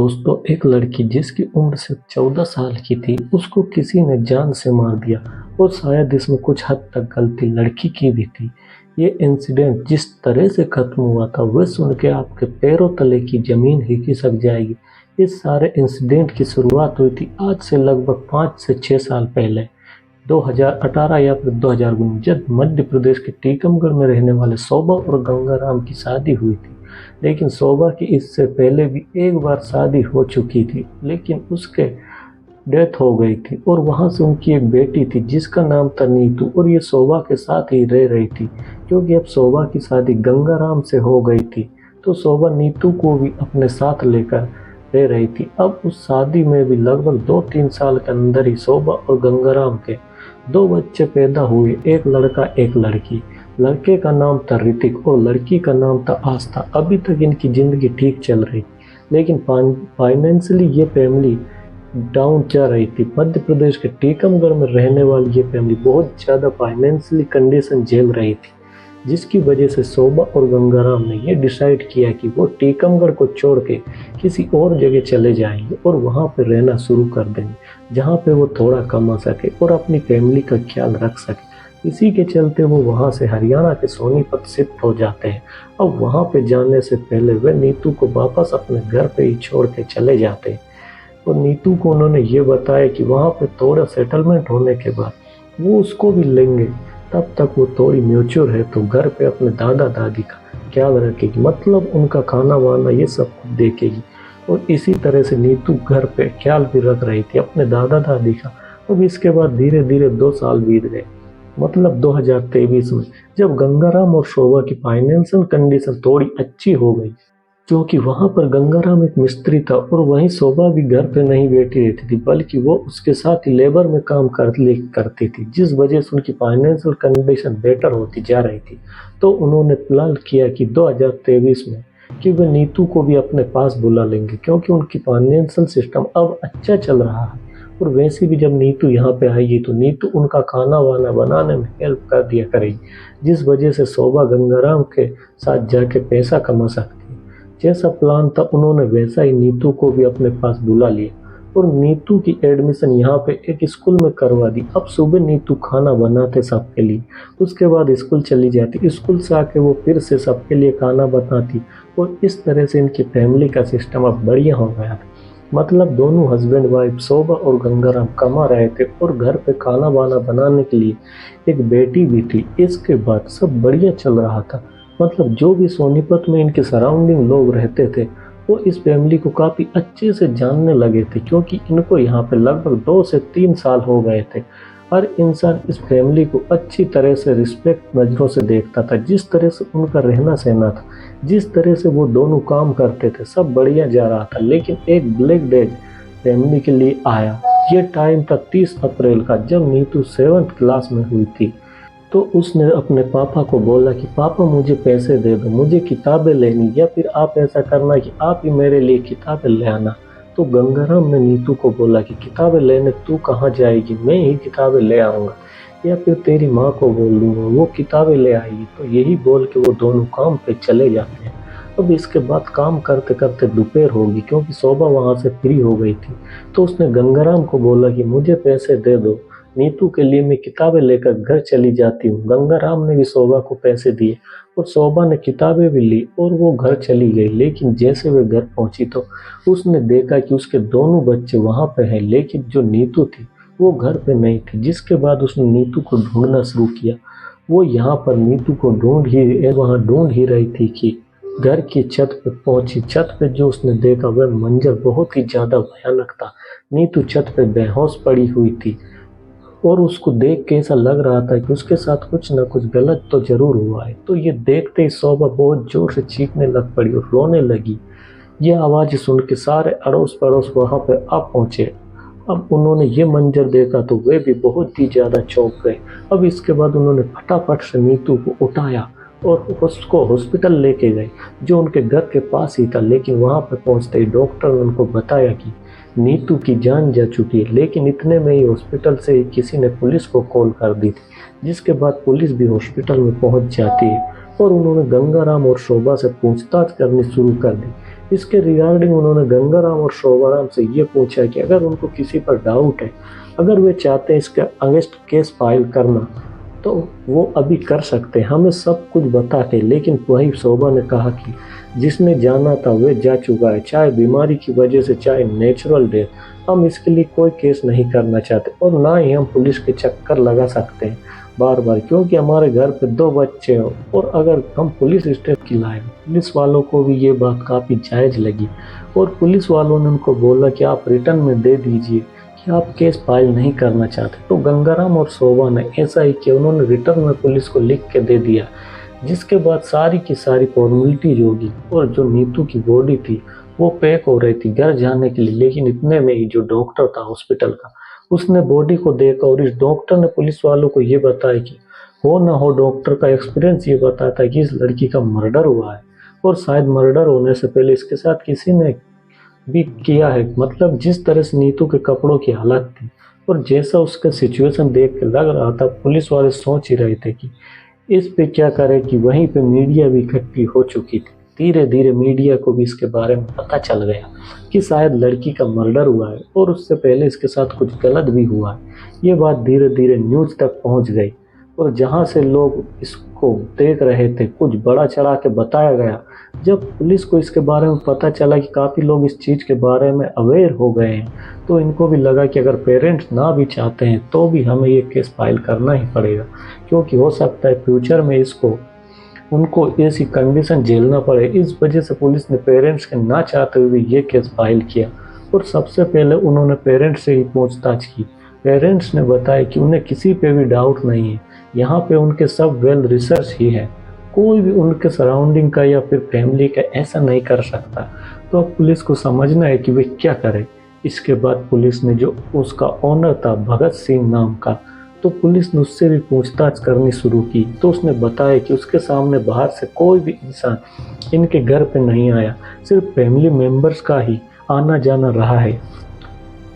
दोस्तों, एक लड़की जिसकी उम्र सिर्फ 14 साल की थी, उसको किसी ने जान से मार दिया और शायद इसमें कुछ हद तक गलती लड़की की भी थी। ये इंसिडेंट जिस तरह से खत्म हुआ था, वह सुन के आपके पैरों तले की जमीन ही खिसक जाएगी। इस सारे इंसिडेंट की शुरुआत हुई थी आज से लगभग 5 से 6 साल पहले, 2018 या फिर 2019, जब मध्य प्रदेश के टीकमगढ़ में रहने वाले शोभा और गंगाराम की शादी हुई थी। लेकिन शोभा की इससे पहले भी एक बार शादी हो चुकी थी, लेकिन उसके डेथ हो गई थी और वहां से उनकी एक बेटी थी जिसका नाम था नीतू, और ये शोभा के साथ ही रह रही थी। क्योंकि अब शोभा की शादी गंगाराम से हो गई थी, तो शोभा नीतू को भी अपने साथ लेकर रह रही थी। अब उस शादी में भी लगभग 2-3 साल के अंदर ही शोभा और गंगाराम के 2 बच्चे पैदा हुए, एक लड़का एक लड़की। लड़के का नाम था ऋतिक और लड़की का नाम था आस्था। अभी तक इनकी ज़िंदगी ठीक चल रही, लेकिन फाइनेंशियली ये फैमिली डाउन चल रही थी। मध्य प्रदेश के टीकमगढ़ में रहने वाली ये फैमिली बहुत ज़्यादा फाइनेंशियली कंडीशन झेल रही थी, जिसकी वजह से शोभा और गंगाराम ने ये डिसाइड किया कि वो टीकमगढ़ को छोड़ के किसी और जगह चले जाएंगे और वहाँ पर रहना शुरू कर देंगे, जहाँ पे वो थोड़ा कमा सके और अपनी फैमिली का ख्याल रख सके। इसी के चलते वो वहाँ से हरियाणा के सोनीपत शिफ्ट हो जाते हैं। अब वहाँ पे जाने से पहले वे नीतू को वापस अपने घर पे ही छोड़ के चले जाते हैं और नीतू को उन्होंने ये बताया कि वहाँ पे थोड़ा सेटलमेंट होने के बाद वो उसको भी लेंगे। तब तक वो थोड़ी म्यूच्योर है तो घर पे अपने दादा दादी का ख्याल रखेगी, मतलब उनका खाना वाना ये सब कुछ देखेगी। और इसी तरह से नीतू घर पे ख्याल भी रख रही थी अपने दादा दादी का। अब इसके बाद धीरे धीरे 2 साल बीत गए, मतलब 2023 में, जब गंगाराम और शोभा की फाइनेंशियल कंडीशन थोड़ी अच्छी हो गई, क्योंकि वहां पर गंगाराम एक मिस्त्री था और वहीं शोभा भी घर पे नहीं बैठी रहती थी, बल्कि वो उसके साथ ही लेबर में काम करती थी, जिस वजह से उनकी फाइनेंशियल कंडीशन बेटर होती जा रही थी। तो उन्होंने प्लान किया कि 2023 में कि वे नीतू को भी अपने पास बुला लेंगे, क्योंकि उनकी फाइनेंशियल सिस्टम अब अच्छा चल रहा है। और वैसे भी जब नीतू यहाँ पे आएगी तो नीतू उनका खाना वाना बनाने में हेल्प कर दिया करेगी, जिस वजह से शोभा गंगाराम के साथ जाके पैसा कमा सकती है। जैसा प्लान था उन्होंने वैसा ही नीतू को भी अपने पास बुला लिया और नीतू की एडमिशन यहाँ पे एक स्कूल में करवा दी। अब सुबह नीतू खाना बनाते सबके लिए, उसके बाद स्कूल चली जाती, स्कूल से आके वो फिर से सबके लिए खाना बनाती और इस तरह से इनकी फैमिली का सिस्टम अब बढ़िया हो गया था। मतलब दोनों हस्बैंड वाइफ शोभा और गंगाराम कमा रहे थे और घर पे खाना वाना बनाने के लिए एक बेटी भी थी। इसके बाद सब बढ़िया चल रहा था। मतलब जो भी सोनीपत में इनके सराउंडिंग लोग रहते थे वो इस फैमिली को काफ़ी अच्छे से जानने लगे थे, क्योंकि इनको यहाँ पे लगभग 2 से 3 साल हो गए थे। हर इंसान इस फैमिली को अच्छी तरह से रिस्पेक्ट नज़रों से देखता था। जिस तरह से उनका रहना सहना था, जिस तरह से वो दोनों काम करते थे, सब बढ़िया जा रहा था। लेकिन एक ब्लैक डेज फैमिली के लिए आया। ये टाइम था 30 अप्रैल का, जब नीतू 7th क्लास में हुई थी। तो उसने अपने पापा को बोला कि पापा मुझे पैसे दे दो, मुझे किताबें लेनी, या फिर आप ऐसा करना कि आप ही मेरे लिए किताबें ले आना। तो गंगाराम ने नीतू को बोला कि किताबें लेने तू कहाँ जाएगी, मैं ही किताबें ले आऊँगा, या फिर तेरी माँ को बोल दूँगा वो किताबें ले आएगी। तो यही बोल के वो दोनों काम पे चले जाते हैं। अब इसके बाद काम करते करते दोपहर होगी, क्योंकि शोभा वहाँ से फ्री हो गई थी। तो उसने गंगाराम को बोला कि मुझे पैसे दे दो, नीतू के लिए मैं किताबें लेकर घर चली जाती हूँ। गंगाराम ने भी शोभा को पैसे दिए और शोभा ने किताबें भी ली और वो घर चली गई। लेकिन जैसे वे घर पहुंची तो उसने देखा कि उसके दोनों बच्चे वहां पे हैं, लेकिन जो नीतू थी वो घर पे नहीं थी। जिसके बाद उसने नीतू को ढूंढना शुरू किया। वो यहाँ पर नीतू को ढूंढ ही रही थी कि घर की छत पे पहुंची। छत पे जो उसने देखा वह मंजर बहुत ही ज्यादा भयानक था। नीतू छत पे बेहोश पड़ी हुई थी और उसको देख के ऐसा लग रहा था कि उसके साथ कुछ ना कुछ गलत तो जरूर हुआ है। तो ये देखते ही शोभा बहुत जोर से चीखने लग पड़ी और रोने लगी। ये आवाज़ सुन के सारे अड़ोस पड़ोस वहाँ पे आ पहुँचे। अब उन्होंने ये मंजर देखा तो वे भी बहुत ही ज़्यादा चौंक गए। अब इसके बाद उन्होंने फटाफट से नीतू को उठाया और उसको हॉस्पिटल लेके गए, जो उनके घर के पास ही था। लेकिन वहाँ पर पहुँचते ही डॉक्टर ने उनको बताया कि नीतू की जान जा चुकी है। लेकिन इतने में ही हॉस्पिटल से किसी ने पुलिस को कॉल कर दी थी, जिसके बाद पुलिस भी हॉस्पिटल में पहुंच जाती है और उन्होंने गंगाराम और शोभा से पूछताछ करनी शुरू कर दी इसके रिगार्डिंग उन्होंने गंगाराम और शोभाराम से ये पूछा कि अगर उनको किसी पर डाउट है, अगर वे चाहते हैं इसके अगेंस्ट केस फाइल करना, तो वो अभी कर सकते हैं हमें सब कुछ बता के। लेकिन वही शोभा ने कहा कि जिसने जाना था वह जा चुका है, चाहे बीमारी की वजह से चाहे नेचुरल डेथ, हम इसके लिए कोई केस नहीं करना चाहते और ना ही हम पुलिस के चक्कर लगा सकते हैं बार बार, क्योंकि हमारे घर पे 2 बच्चे हैं और अगर हम पुलिस स्टेप की लाए। पुलिस वालों को भी ये बात काफ़ी जायज़ लगी और पुलिस वालों ने उनको बोला कि आप रिटर्न में दे दीजिए कि आप केस फाइल नहीं करना चाहते। तो गंगाराम और शोभा ने ऐसा ही किया, उन्होंने रिटर्न में पुलिस को लिख के दे दिया, जिसके बाद सारी की सारी फॉर्मेलिटीज होगी और जो नीतू की बॉडी थी वो पैक हो रही थी घर जाने के लिए। लेकिन इतने में ही जो डॉक्टर था हॉस्पिटल का, उसने बॉडी को देखा और इस डॉक्टर ने पुलिस वालों को ये बताया कि हो ना हो, डॉक्टर का एक्सपीरियंस ये बताता है कि इस लड़की का मर्डर हुआ है और शायद मर्डर होने से पहले इसके साथ किसी ने भी किया है। मतलब जिस तरह से नीतू के कपड़ों की हालत थी और जैसा उसका सिचुएशन देख के लग रहा था, पुलिस वाले सोच ही रहे थे कि इस पे क्या करे कि वहीं पे मीडिया भी इकट्ठी हो चुकी थी। धीरे धीरे मीडिया को भी इसके बारे में पता चल गया कि शायद लड़की का मर्डर हुआ है और उससे पहले इसके साथ कुछ गलत भी हुआ है। ये बात धीरे धीरे न्यूज़ तक पहुंच गई और जहां से लोग इसको देख रहे थे कुछ बड़ा चढ़ा के बताया गया। जब पुलिस को इसके बारे में पता चला कि काफ़ी लोग इस चीज़ के बारे में अवेयर हो गए हैं, तो इनको भी लगा कि अगर पेरेंट्स ना भी चाहते हैं तो भी हमें ये केस फाइल करना ही पड़ेगा, क्योंकि हो सकता है फ्यूचर में इसको उनको ऐसी कंडीशन झेलना पड़े। इस वजह से पुलिस ने पेरेंट्स के ना चाहते हुए ये केस फाइल किया और सबसे पहले उन्होंने पेरेंट्स से ही पूछताछ की। पेरेंट्स ने बताया कि उन्हें किसी पे भी डाउट नहीं है, यहाँ पे उनके सब वेल रिसर्च ही है, कोई भी उनके सराउंडिंग का या फिर फैमिली का ऐसा नहीं कर सकता। तो अब पुलिस को समझना है कि वे क्या करे। इसके बाद पुलिस ने जो उसका ओनर था भगत सिंह नाम का, तो पुलिस ने उससे भी पूछताछ करनी शुरू की। तो उसने बताया कि उसके सामने बाहर से कोई भी इंसान इनके घर पे नहीं आया, सिर्फ फैमिली मेंबर्स का ही आना जाना रहा है।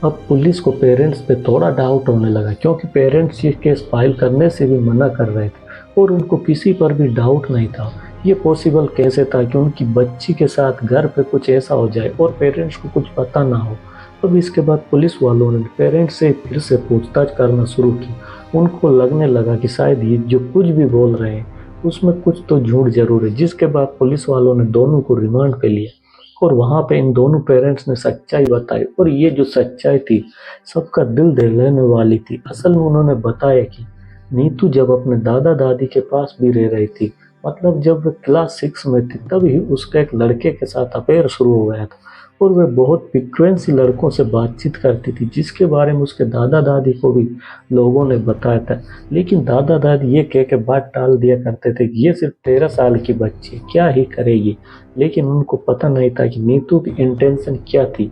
अब पुलिस को पेरेंट्स पे थोड़ा डाउट होने लगा, क्योंकि पेरेंट्स ये केस फाइल करने से भी मना कर रहे थे और उनको किसी पर भी डाउट नहीं था। ये पॉसिबल कैसे था कि उनकी बच्ची के साथ घर पे कुछ ऐसा हो जाए और पेरेंट्स को कुछ पता ना हो। अब इसके बाद पुलिस वालों ने पेरेंट्स से फिर से पूछताछ करना शुरू की। उनको लगने लगा कि शायद ये जो कुछ भी बोल रहे हैं उसमें कुछ तो झूठ जरूर है। जिसके बाद पुलिस वालों ने दोनों को रिमांड पे लिया और वहाँ पे इन दोनों पेरेंट्स ने सच्चाई बताई और ये जो सच्चाई थी सबका दिल दहलाने वाली थी। असल में उन्होंने बताया कि नीतू जब अपने दादा दादी के पास भी रह रही थी, मतलब जब वे क्लास 6 में थी, तभी उसका एक लड़के के साथ अफेयर शुरू हो गया था और वे बहुत फ्रीक्वेंसी लड़कों से बातचीत करती थी, जिसके बारे में उसके दादा दादी को भी लोगों ने बताया था। लेकिन दादा दादी ये कह के बात टाल दिया करते थे कि ये सिर्फ 13 साल की बच्ची है, क्या ही करेगी। लेकिन उनको पता नहीं था कि नीतू की इंटेंशन क्या थी।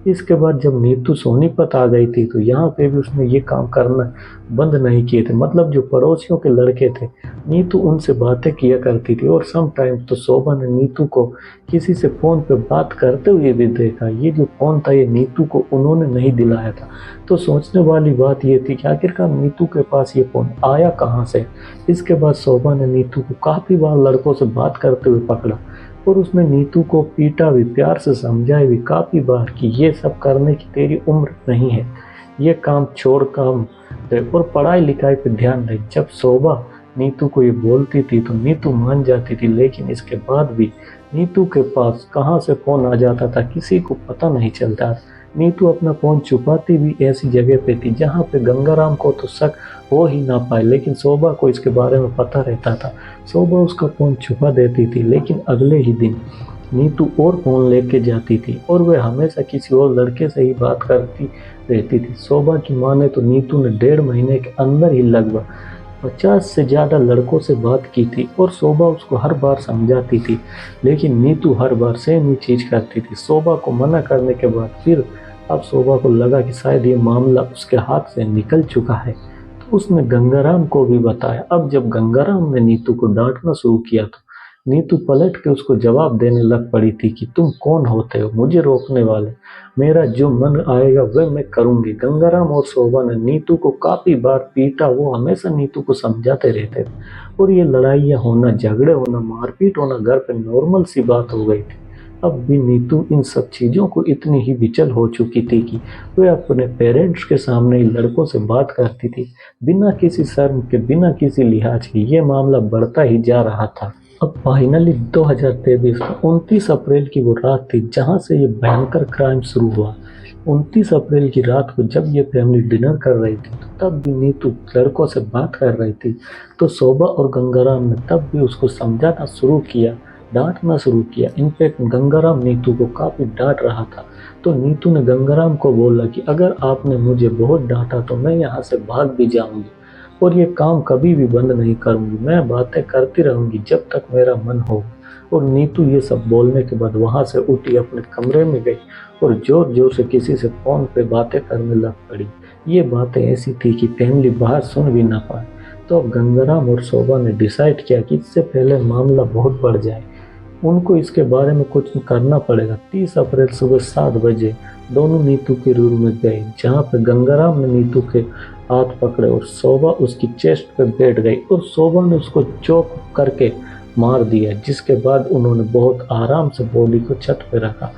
इसके बाद जब नीतू सोनीपत आ गई थी, तो यहाँ पे भी उसने ये काम करना बंद नहीं किए थे। मतलब जो पड़ोसियों के लड़के थे, नीतू उनसे बातें किया करती थी और सम टाइम तो शोभा ने नीतू को किसी से फ़ोन पे बात करते हुए भी देखा। ये जो फ़ोन था ये नीतू को उन्होंने नहीं दिलाया था। तो सोचने वाली बात ये थी कि आखिरकार नीतू के पास ये फ़ोन आया कहाँ से। इसके बाद शोभा ने नीतू को काफ़ी बार लड़कों से बात करते हुए पकड़ा और उसने नीतू को पीटा भी, प्यार से समझाया भी काफ़ी बार कि ये सब करने की तेरी उम्र नहीं है, ये काम छोड़ काम दे और पढ़ाई लिखाई पे ध्यान दे। जब शोभा नीतू को ये बोलती थी तो नीतू मान जाती थी, लेकिन इसके बाद भी नीतू के पास कहाँ से फ़ोन आ जाता था किसी को पता नहीं चलता। नीतू अपना फ़ोन छुपाती भी ऐसी जगह पे थी जहाँ पे गंगाराम को तो शक हो ही ना पाए, लेकिन शोभा को इसके बारे में पता रहता था। शोभा उसका फ़ोन छुपा देती थी, लेकिन अगले ही दिन नीतू और फ़ोन लेके जाती थी और वह हमेशा किसी और लड़के से ही बात करती रहती थी। शोभा की माने तो नीतू ने 1.5 महीने के अंदर ही लगभग 50 से ज़्यादा लड़कों से बात की थी और शोभा उसको हर बार समझाती थी, लेकिन नीतू हर बार सेम ही चीज़ करती थी। शोभा को मना करने के बाद फिर अब शोभा को लगा कि शायद ये मामला उसके हाथ से निकल चुका है, तो उसने गंगाराम को भी बताया। अब जब गंगाराम ने नीतू को डांटना शुरू किया तो नीतू पलट के उसको जवाब देने लग पड़ी थी कि तुम कौन होते हो मुझे रोकने वाले, मेरा जो मन आएगा वह मैं करूंगी। गंगाराम और शोभा ने नीतू को काफ़ी बार पीटा, वो हमेशा नीतू को समझाते रहते थे और ये लड़ाइयाँ होना, झगड़े होना, मारपीट होना घर पे नॉर्मल सी बात हो गई थी। अब भी नीतू इन सब चीज़ों को इतनी ही विचल हो चुकी थी कि वह अपने पेरेंट्स के सामने ही लड़कों से बात करती थी, बिना किसी शर्म के, बिना किसी लिहाज के। ये मामला बढ़ता ही जा रहा था। अब फाइनली 2023 में 29 अप्रैल की वो रात थी जहां से ये भयंकर क्राइम शुरू हुआ। 29 अप्रैल की रात को जब ये फैमिली डिनर कर रही थी तो तब भी नीतू लड़कों से बात कर रही थी। तो शोभा और गंगाराम ने तब भी उसको समझाना शुरू किया, डांटना शुरू किया। इनफैक्ट गंगाराम नीतू को काफ़ी डांट रहा था। तो नीतू ने गंगाराम को बोला कि अगर आपने मुझे बहुत डांटा तो मैं यहाँ से भाग भी जाऊँगी और ये काम कभी भी बंद नहीं करूँगी। मैं बातें करती रहूँगी जब तक मेरा मन हो। और नीतू ये सब बोलने के बाद वहाँ से उठी, अपने कमरे में गई और जोर जोर से किसी से फ़ोन पे बातें करने लग पड़ी। ये बातें ऐसी थी कि फैमिली बाहर सुन भी ना पाए। तो अब गंगाराम और शोभा ने डिसाइड किया कि इससे पहले मामला बहुत बढ़ जाए, उनको इसके बारे में कुछ करना पड़ेगा। 30 अप्रैल सुबह 7 बजे दोनों नीतू के रूम में गए, जहाँ पे गंगाराम ने नीतू के हाथ पकड़े और शोभा उसकी चेस्ट पे बैठ गई और शोभा ने उसको चोक करके मार दिया। जिसके बाद उन्होंने बहुत आराम से बॉडी को छत पे रखा,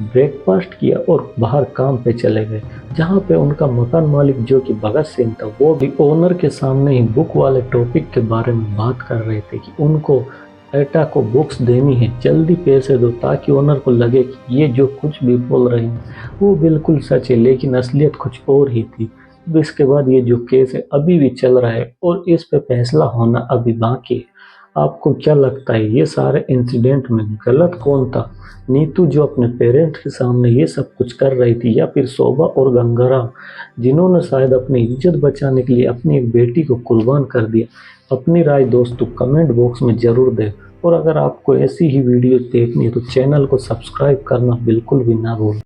ब्रेकफास्ट किया और बाहर काम पे चले गए, जहाँ पे उनका मकान मालिक जो कि भगत सिंह था, वो भी ओनर के सामने ही बुक वाले टॉपिक के बारे में बात कर रहे थे कि उनको एटा को बुक्स देनी है, जल्दी पैसे दो, ताकि ओनर को लगे कि ये जो कुछ भी बोल रहे हैं वो बिल्कुल सच है, लेकिन असलियत कुछ और ही थी। इसके बाद ये जो केस है अभी भी चल रहा है और इस पे फैसला होना अभी बाकी है। आपको क्या लगता है, ये सारे इंसिडेंट में गलत कौन था? नीतू जो अपने पेरेंट्स के सामने ये सब कुछ कर रही थी, या फिर शोभा और गंगाराम जिन्होंने शायद अपनी इज्जत बचाने के लिए अपनी एक बेटी को कुर्बान कर दिया? अपनी राय दोस्तों कमेंट बॉक्स में ज़रूर दें। और अगर आपको ऐसी ही वीडियो देखनी है तो चैनल को सब्सक्राइब करना बिल्कुल भी ना भूलें।